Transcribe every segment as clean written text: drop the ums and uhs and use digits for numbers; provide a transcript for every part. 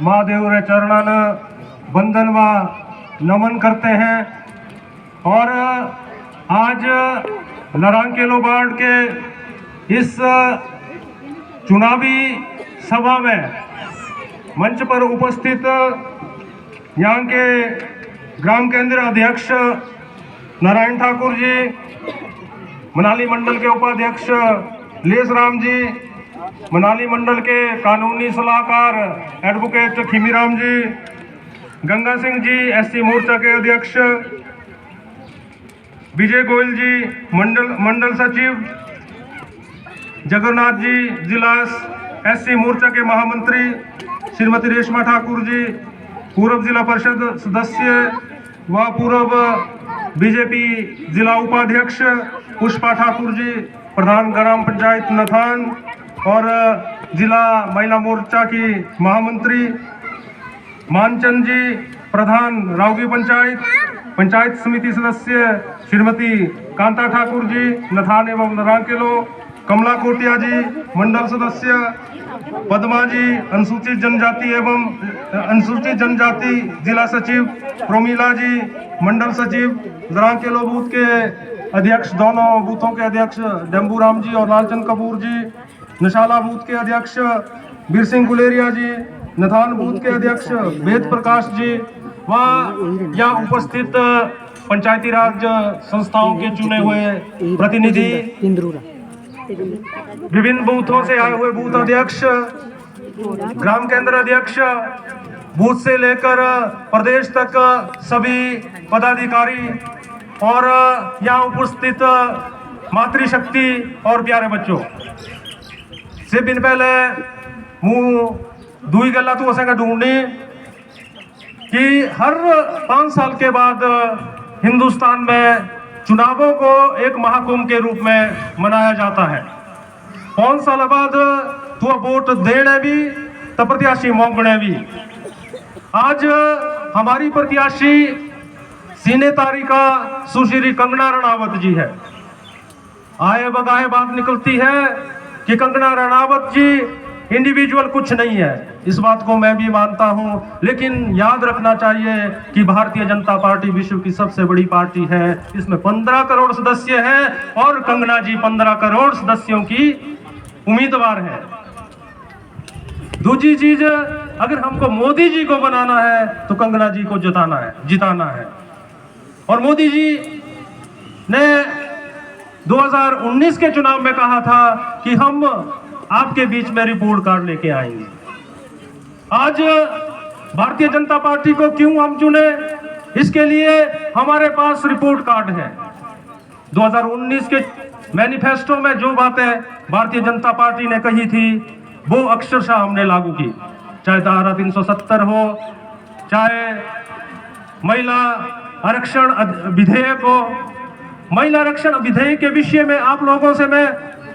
महादेव रे चरणान वंदन व नमन करते हैं। और आज नारायणखेलो वार्ड के इस चुनावी सभा में मंच पर उपस्थित यहाँ के ग्राम केंद्र अध्यक्ष नारायण ठाकुर जी, मनाली मंडल के उपाध्यक्ष लेस राम जी, मनाली मंडल के कानूनी सलाहकार एडवोकेट खीमीराम जी, गंगा सिंह जी एससी मोर्चा के अध्यक्ष, विजय गोयल जी मंडल सचिव, जगन्नाथ जी जिला एससी मोर्चा के महामंत्री, श्रीमती रेशमा ठाकुर जी पूर्व जिला परिषद सदस्य व पूर्व बीजेपी जिला उपाध्यक्ष, पुष्पा ठाकुर जी प्रधान ग्राम पंचायत नथान और जिला महिला मोर्चा की महामंत्री, मानचंद जी प्रधान रावगी पंचायत समिति सदस्य, श्रीमती कांता ठाकुर जी नथान एवं नारायणखेलो, कमला कोटिया जी मंडल सदस्य, पद्मा जी अनुसूचित जनजाति जिला सचिव, प्रोमिला जी मंडल सचिव, नारायणखेलो बूथ के अध्यक्ष, दोनों बूथों के अध्यक्ष डम्बू राम जी और लालचंद कपूर जी, नशाला बूथ के अध्यक्ष बीर सिंह गुलेरिया जी, नथान बूथ के अध्यक्ष वेद प्रकाश जी व यहाँ उपस्थित पंचायती राज संस्थाओं के चुने हुए प्रतिनिधि, विभिन्न बूथों से आए हुए बूथ अध्यक्ष, ग्राम केंद्र अध्यक्ष, बूथ से लेकर प्रदेश तक सभी पदाधिकारी और यहाँ उपस्थित मातृशक्ति और प्यारे बच्चों से दिन पहले मुँह दुई गला तो असेंगे ढूंढनी कि हर 5 साल के बाद हिंदुस्तान में चुनावों को एक महाकुंभ के रूप में मनाया जाता है। 5 साल बाद तो वोट देने भी तो प्रत्याशी मोंगने भी। आज हमारी प्रत्याशी सीने तारिका सुश्री कंगना रणावत जी है। आए बगाए बात निकलती है कि कंगना रणावत जी इंडिविजुअल कुछ नहीं है, इस बात को मैं भी मानता हूं, लेकिन याद रखना चाहिए कि भारतीय जनता पार्टी विश्व की सबसे बड़ी पार्टी है। इसमें 15 करोड़ सदस्य हैं और कंगना जी 15 करोड़ सदस्यों की उम्मीदवार है। दूसरी चीज, अगर हमको मोदी जी को बनाना है तो कंगना जी को जिताना है। और मोदी जी ने 2019 के चुनाव में कहा था कि हम आपके बीच में रिपोर्ट कार्ड लेके आएंगे। आज भारतीय जनता पार्टी को क्यों हम चुने, इसके लिए हमारे पास रिपोर्ट कार्ड है। 2019 के मैनिफेस्टो में जो बातें भारतीय जनता पार्टी ने कही थी वो अक्षरशः हमने लागू की, चाहे धारा 370 हो, चाहे महिला आरक्षण विधेयक हो। महिला आरक्षण विधेयक के विषय में आप लोगों से मैं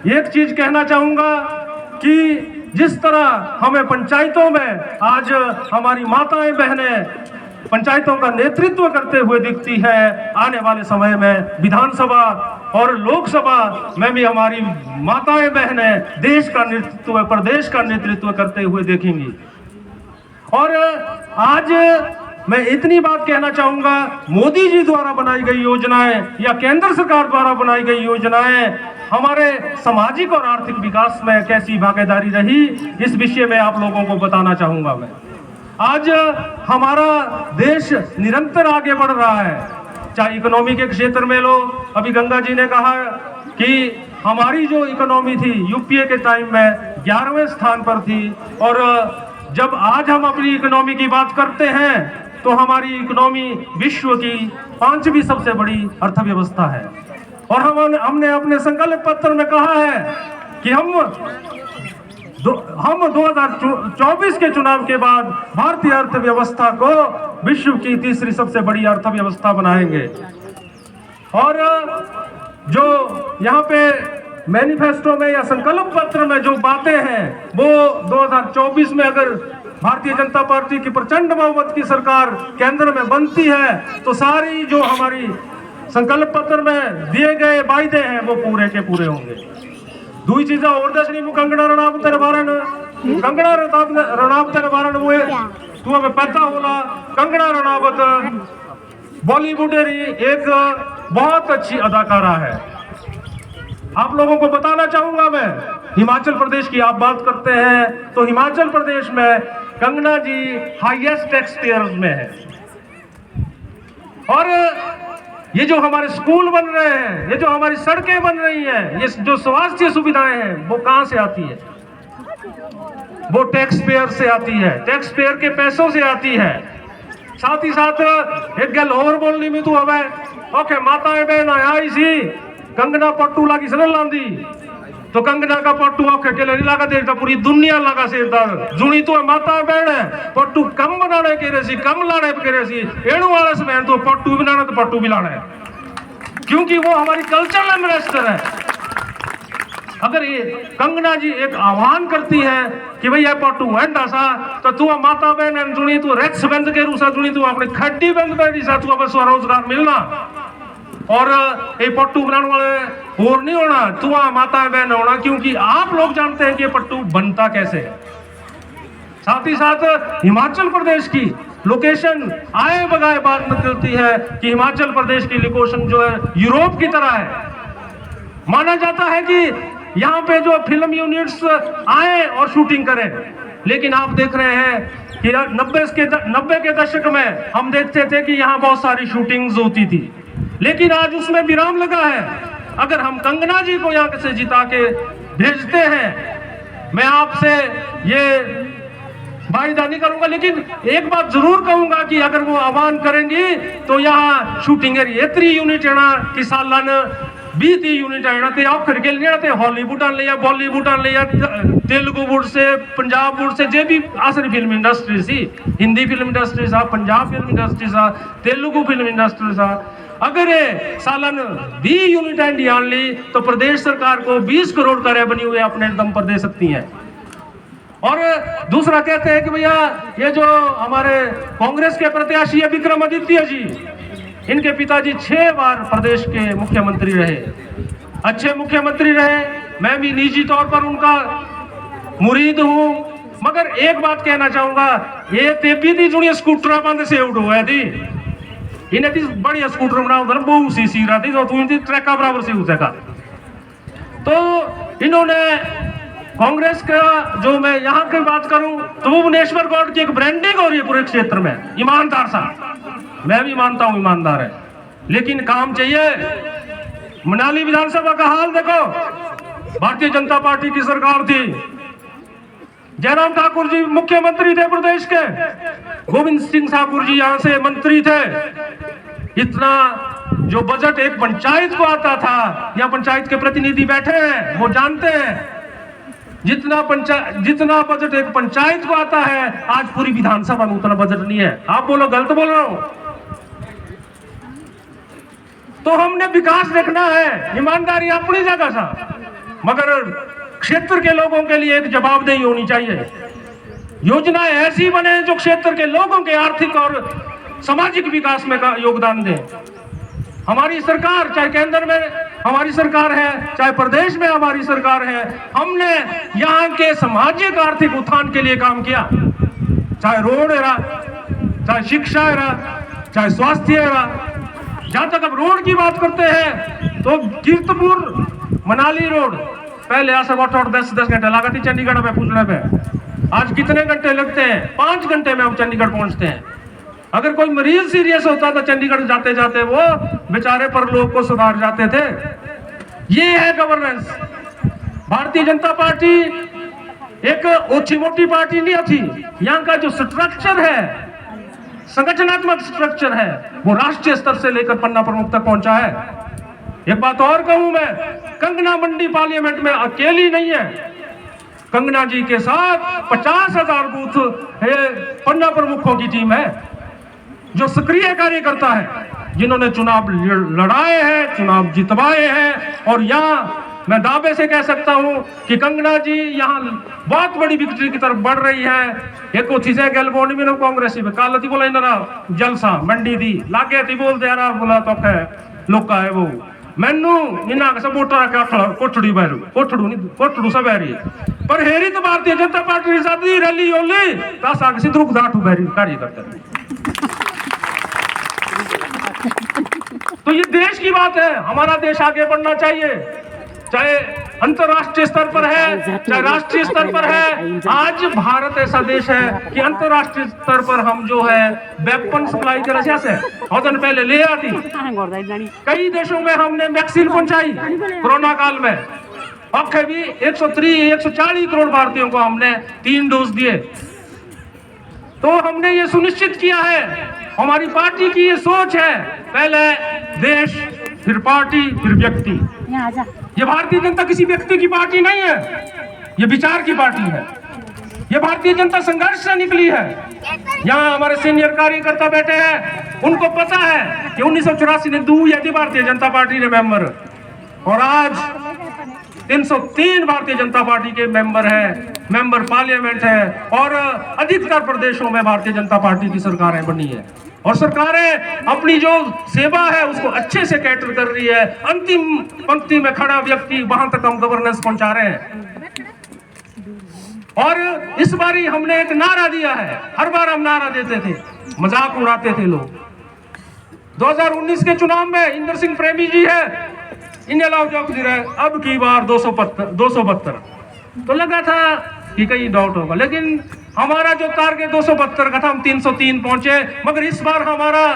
एक चीज कहना चाहूंगा कि जिस तरह हमें पंचायतों में आज हमारी माताएं बहनें पंचायतों का नेतृत्व करते हुए दिखती है, आने वाले समय में विधानसभा और लोकसभा में भी हमारी माताएं बहनें देश का नेतृत्व, प्रदेश का नेतृत्व करते हुए देखेंगी। और आज मैं इतनी बात कहना चाहूंगा, मोदी जी द्वारा बनाई गई योजनाएं या केंद्र सरकार द्वारा बनाई गई योजनाएं हमारे सामाजिक और आर्थिक विकास में कैसी भागीदारी रही, इस विषय में आप लोगों को बताना चाहूंगा मैं। आज हमारा देश निरंतर आगे बढ़ रहा है, चाहे इकोनॉमी के क्षेत्र में लो। अभी गंगा जी ने कहा कि हमारी जो इकोनॉमी थी यूपीए के टाइम में 11वें स्थान पर थी, और जब आज हम अपनी इकोनॉमी की बात करते हैं तो हमारी इकोनॉमी विश्व की 5वीं सबसे बड़ी अर्थव्यवस्था है। और हमने अपने संकल्प पत्र में कहा है कि हम 2024 के चुनाव के बाद भारतीय अर्थव्यवस्था को विश्व की 3री सबसे बड़ी अर्थव्यवस्था बनाएंगे। और जो यहाँ पे मैनिफेस्टो में या संकल्प पत्र में जो बातें हैं वो 2024 में अगर भारतीय जनता पार्टी की प्रचंड बहुमत की सरकार केंद्र में बनती है तो सारी जो हमारी संकल्प पत्र में दिए गए वायदे हैं वो पूरे के पूरे होंगे। दुई चीजा और दसनी कंगना रणावत बारे कंगना रनावत के बारे में तू हमें पता होला। कंगना रनावत बॉलीवुड एक बहुत अच्छी अदाकारा है। आप लोगों को बताना चाहूंगा मैं, हिमाचल प्रदेश की आप बात करते हैं तो हिमाचल प्रदेश में कंगना जी हाईएस्ट टैक्स पेयर्स में है। और ये जो हमारे स्कूल बन रहे हैं, ये जो हमारी सड़कें बन रही हैं, ये जो स्वास्थ्य सुविधाएं हैं, वो कहां से आती है? वो टैक्स पेयर से आती है, टैक्स पेयर के पैसों से आती है। साथ ही साथ एक गल और बोलनी में तू हमें ओके माता बहन आई सी कंगना पट्टू लागी सर लांदी तो कंगना का पट्टू ओके के नहीं लगा देता, पूरी दुनिया लगा सेरदार जुनी तो माता बहन है। पट्टू कम बनाने के रही, कम लाने के रही, एणु वाले से बहन तो पट्टू भी लाना तो पट्टू भी लाना है, क्योंकि वो हमारी कल्चरल एम्बेसडर है। अगर ये कंगना जी एक आह्वान करती है कि भैया पट्टू है सा तो तू माता बहन जुनी तू रेक्स बंद के रूसा जुनी तू अपनी खड्डी बंद कर सा तू अब स्वरोजगार मिलना और ये पट्टू बनाने वाले और नहीं होना, तू माता बहन होना, क्योंकि आप लोग जानते हैं कि ये पट्टू बनता कैसे है। साथ ही साथ हिमाचल प्रदेश की लोकेशन आए बगाए बात निकलती है कि हिमाचल प्रदेश की लोकेशन जो है यूरोप की तरह है। माना जाता है कि यहाँ पे जो फिल्म यूनिट्स आए और शूटिंग करें, लेकिन आप देख रहे हैं कि 90 के दशक में हम देखते थे कि यहाँ बहुत सारी शूटिंग्स होती थी, लेकिन आज उसमें विराम लगा है। अगर हम कंगना जी को यहाँ से जिता के भेजते हैं, मैं आपसे ये वायदा नहीं करूंगा, लेकिन एक बात जरूर कहूंगा कि अगर वो आह्वान करेंगी तो यहाँ शूटिंग एतरी यूनिट है कि सालान 20 यूनिट है आखिर के लिए हॉलीवुड आन लिया, बॉलीवुड आन लिया, Telugu would say, Punjab would say, जे भी असली फिल्म इंडस्ट्री सी, हिंदी फिल्म इंडस्ट्री सा, पंजाब फिल्म इंडस्ट्री सा, तेलुगु फिल्म इंडस्ट्री सा, अगर सालन 20 यूनिट इंडिया आन ली तो प्रदेश सरकार को 20 करोड़ का रेवेन्यू अपने दम पर दे सकती है। और दूसरा कहते हैं कि भैया ये जो हमारे कांग्रेस के प्रत्याशी है विक्रमादित्य जी, इनके पिताजी 6 बार प्रदेश के मुख्यमंत्री रहे, अच्छे मुख्यमंत्री रहे, मैं भी निजी तौर पर उनका मुरीद हूं। मगर एक बात कहना चाहूंगा, ये तेबी थी जुड़िए स्कूटर बंद से उठ हुआ थी, इन्हें थी बढ़िया स्कूटर बनाओ था बहु सी रहा थी, तो ट्रैका बराबर से उसका। तो इन्होंने कांग्रेस का जो मैं यहाँ की बात करूं तो भुवनेश्वर गौड़ की एक ब्रांडिंग हो रही है पूरे क्षेत्र में, ईमानदार सा, मैं भी मानता हूं ईमानदार है, लेकिन काम चाहिए। मनाली विधानसभा का हाल देखो, भारतीय जनता पार्टी की सरकार थी, जयराम ठाकुर जी मुख्यमंत्री थे प्रदेश के, गोविंद सिंह ठाकुर जी यहां से मंत्री थे। इतना जो बजट एक पंचायत को आता था, या पंचायत के प्रतिनिधि बैठे हैं वो जानते हैं, जितना बजट एक पंचायत को आता है आज पूरी विधानसभा में उतना बजट नहीं है। आप बोलो गलत बोल रहा हूं? तो हमने विकास देखना है, ईमानदारी अपनी जगह सा, मगर क्षेत्र के लोगों के लिए एक जवाबदेही होनी चाहिए। योजनाएं ऐसी बने जो क्षेत्र के लोगों के आर्थिक और सामाजिक विकास में का योगदान दे। हमारी सरकार, चाहे केंद्र में हमारी सरकार है, चाहे प्रदेश में हमारी सरकार है, हमने यहाँ के सामाजिक आर्थिक उत्थान के लिए काम किया, चाहे रोड है, चाहे शिक्षा है, चाहे स्वास्थ्य है। जहां तक अब रोड की बात करते हैं तो कीर्तपुर मनाली रोड पहले ऐसा 8-10 घंटे लगा थी चंडीगढ़ में पूछने पे, आज कितने घंटे लगते हैं? 5 घंटे में हम चंडीगढ़ पहुंचते हैं। अगर कोई मरीज सीरियस होता तो चंडीगढ़ जाते जाते वो बेचारे परलोक को सुधार जाते थे। ये है गवर्नेंस। भारतीय जनता पार्टी एक ओछी मोटी पार्टी नहीं थी, यहाँ का जो स्ट्रक्चर है, संगठनात्मक स्ट्रक्चर है, वो राष्ट्रीय स्तर से लेकर पन्ना प्रमुख तक पहुंचा है। एक बात और कहूं मैं, कंगना मंडी पार्लियामेंट में अकेली नहीं है, कंगना जी के साथ 50,000 बूथ पन्ना प्रमुखों की टीम है जो सक्रिय कार्यकर्ता है, जिन्होंने चुनाव लड़ाए हैं, चुनाव जितवाए हैं। और यहाँ मैं दावे से कह सकता हूं कि कंगना जी यहाँ बहुत बड़ी विक्ट्री की तरफ बढ़ रही है। एक चीजें गलबोनी में कांग्रेस काल बोला जलसा मंडी थी लागे थी बोलते यार बोला तो लोका है वो मैनू इन्ना सपोर्टर कोठड़ी बैरू कोठड़ू सब बैरी पर हेरी तो भारतीय जनता पार्टी आजादी रैली ओली दस आगे से द्रुक दाटू बैरी कार्य करते। तो ये देश की बात है, हमारा देश आगे बढ़ना चाहिए, चाहे अंतर्राष्ट्रीय स्तर पर है चाहे राष्ट्रीय स्तर पर है। आज भारत ऐसा देश है कि अंतर्राष्ट्रीय स्तर पर हम जो है वेपन सप्लाई के रशिया से बहुत दिन पहले ले आती, कई देशों में हमने वैक्सीन पहुंचाई कोरोना काल में, अब भी 140 करोड़ भारतीयों को हमने 3 डोज दिए। तो हमने ये सुनिश्चित किया है, हमारी पार्टी की ये सोच है, पहले देश फिर पार्टी फिर व्यक्ति। ये भारतीय जनता किसी व्यक्ति की पार्टी नहीं है, ये विचार की पार्टी है। ये भारतीय जनता संघर्ष से निकली है। यहाँ हमारे सीनियर कार्यकर्ता बैठे हैं, उनको पता है कि 1984 में 2 थी भारतीय जनता पार्टी ने मेंबर, और आज 303 भारतीय जनता पार्टी के मेंबर हैं, मेंबर पार्लियामेंट है, और अधिकतर प्रदेशों में भारतीय जनता पार्टी की सरकारें बनी है, और सरकारें अपनी जो सेवा है उसको अच्छे से कैटर कर रही है। अंतिम पंक्ति में खड़ा व्यक्ति वहां तक हम गवर्नेंस पहुंचा रहे हैं। और इस बारी हमने एक नारा दिया है, हर बार हम नारा देते थे, मजाक उड़ाते थे लोग। 2019 के चुनाव में इंदर सिंह प्रेमी जी है, इन्हें लाओ अब की बार 272, तो लगा था कि कहीं डाउट होगा, लेकिन हमारा जो टारगेट 272 का था हम 303 पहुंचे। मगर इस बार हमारा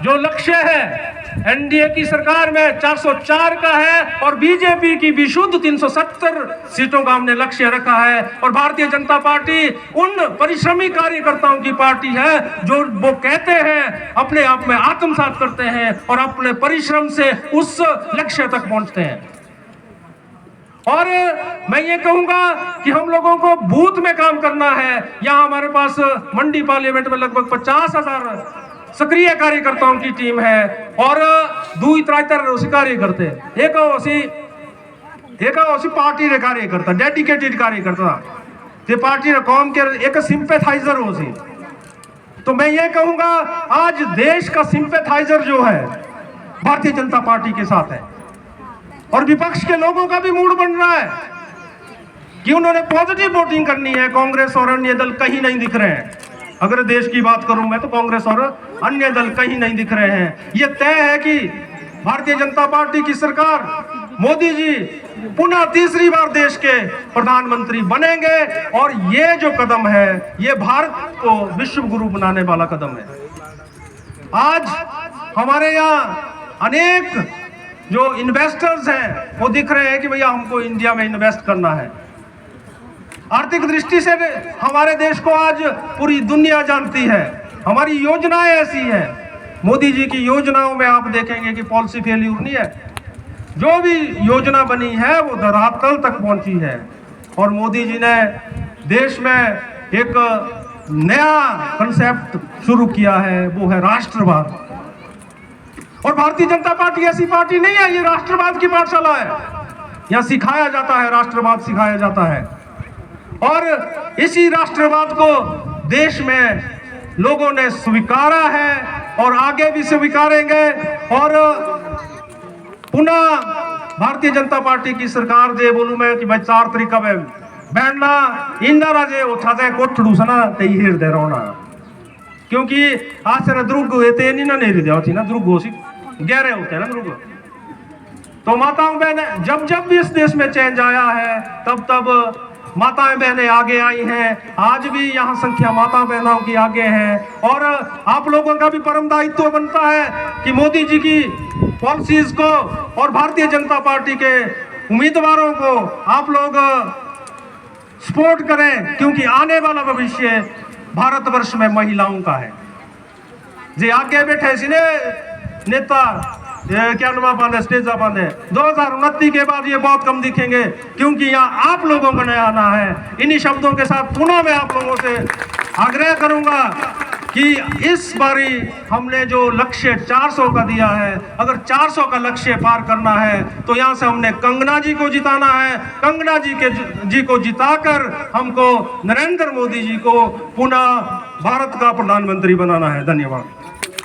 जो लक्ष्य है एनडीए की सरकार में 404 का है, और बीजेपी की विशुद्ध 370 सीटों का हमने लक्ष्य रखा है। और भारतीय जनता पार्टी उन परिश्रमी कार्यकर्ताओं की पार्टी है जो वो कहते हैं, अपने आप में आत्मसात करते हैं और अपने परिश्रम से उस लक्ष्य तक पहुंचते हैं। और मैं ये कहूंगा कि हम लोगों को बूथ में काम करना है। यहाँ हमारे पास मंडी पार्लियामेंट में लगभग 50,000 सक्रिय कार्यकर्ताओं की टीम है, और 2-3 कार्यकर्ते एक पार्टी रे कार्यकर्ता डेडिकेटेड कार्यकर्ता ते पार्टी रे कौम के एक सिंपैथाइजर हो सी। तो मैं ये कहूंगा आज देश का सिंपैथाइजर जो है भारतीय जनता पार्टी के साथ है, और विपक्ष के लोगों का भी मूड बन रहा है कि उन्होंने पॉजिटिव वोटिंग करनी है। कांग्रेस और अन्य दल कहीं नहीं दिख रहे हैं। अगर देश की बात करूं मैं तो कांग्रेस और अन्य दल कहीं नहीं दिख रहे हैं। ये तय है कि भारतीय जनता पार्टी की सरकार, मोदी जी पुनः तीसरी बार देश के प्रधानमंत्री बनेंगे, और ये जो कदम है ये भारत को विश्व गुरु बनाने वाला कदम है। आज हमारे यहाँ अनेक जो इन्वेस्टर्स हैं वो दिख रहे हैं कि भैया हमको इंडिया में इन्वेस्ट करना है। आर्थिक दृष्टि से हमारे देश को आज पूरी दुनिया जानती है। हमारी योजनाएं ऐसी हैं, मोदी जी की योजनाओं में आप देखेंगे कि पॉलिसी फेल्यूर नहीं है। जो भी योजना बनी है वो धरातल तक पहुंची है, और मोदी जी ने देश में एक नया कंसेप्ट शुरू किया है, वो है राष्ट्रवाद। और भारतीय जनता पार्टी ऐसी पार्टी नहीं है, ये राष्ट्रवाद की पाठशाला है। यहाँ सिखाया जाता है, राष्ट्रवाद सिखाया जाता है, और इसी राष्ट्रवाद को देश में लोगों ने स्वीकारा है और आगे भी स्वीकारेंगे। और पुनः भारतीय जनता पार्टी की सरकार जे बोलूं मैं कि भाई 4 तरीका में बैठना इंदिरा जे उठाते कोठड़ू सना ते हिर दे रोना, क्योंकि आज से द्रुग एते नहीं दे होती ना, द्रुग होसी गहरे होते हैं ना द्रुग। तो माताओं बहनें, जब जब भी इस देश में चेंज आया है तब तब माताएं बहनें आगे आई हैं। आज भी यहाँ संख्या माता बहनों की आगे है, और आप लोगों का भी परम दायित्व बनता है कि मोदी जी की पॉलिसीज को और भारतीय जनता पार्टी के उम्मीदवारों को आप लोग सपोर्ट करें, क्योंकि आने वाला भविष्य भारतवर्ष में महिलाओं का है। जे आगे बैठे सीने नेता क्या नुमा पाने स्टेजा पाने 2029 के बाद ये बहुत कम दिखेंगे, क्योंकि यहाँ आप लोगों को नया आना है। इन्हीं शब्दों के साथ पुनः मैं आप लोगों से आग्रह करूंगा कि इस बारी हमने जो लक्ष्य 400 का दिया है, अगर 400 का लक्ष्य पार करना है तो यहाँ से हमने कंगना जी को जिताना है। कंगना जी को जिताकर हमको नरेंद्र मोदी जी को पुनः भारत का प्रधानमंत्री बनाना है। धन्यवाद।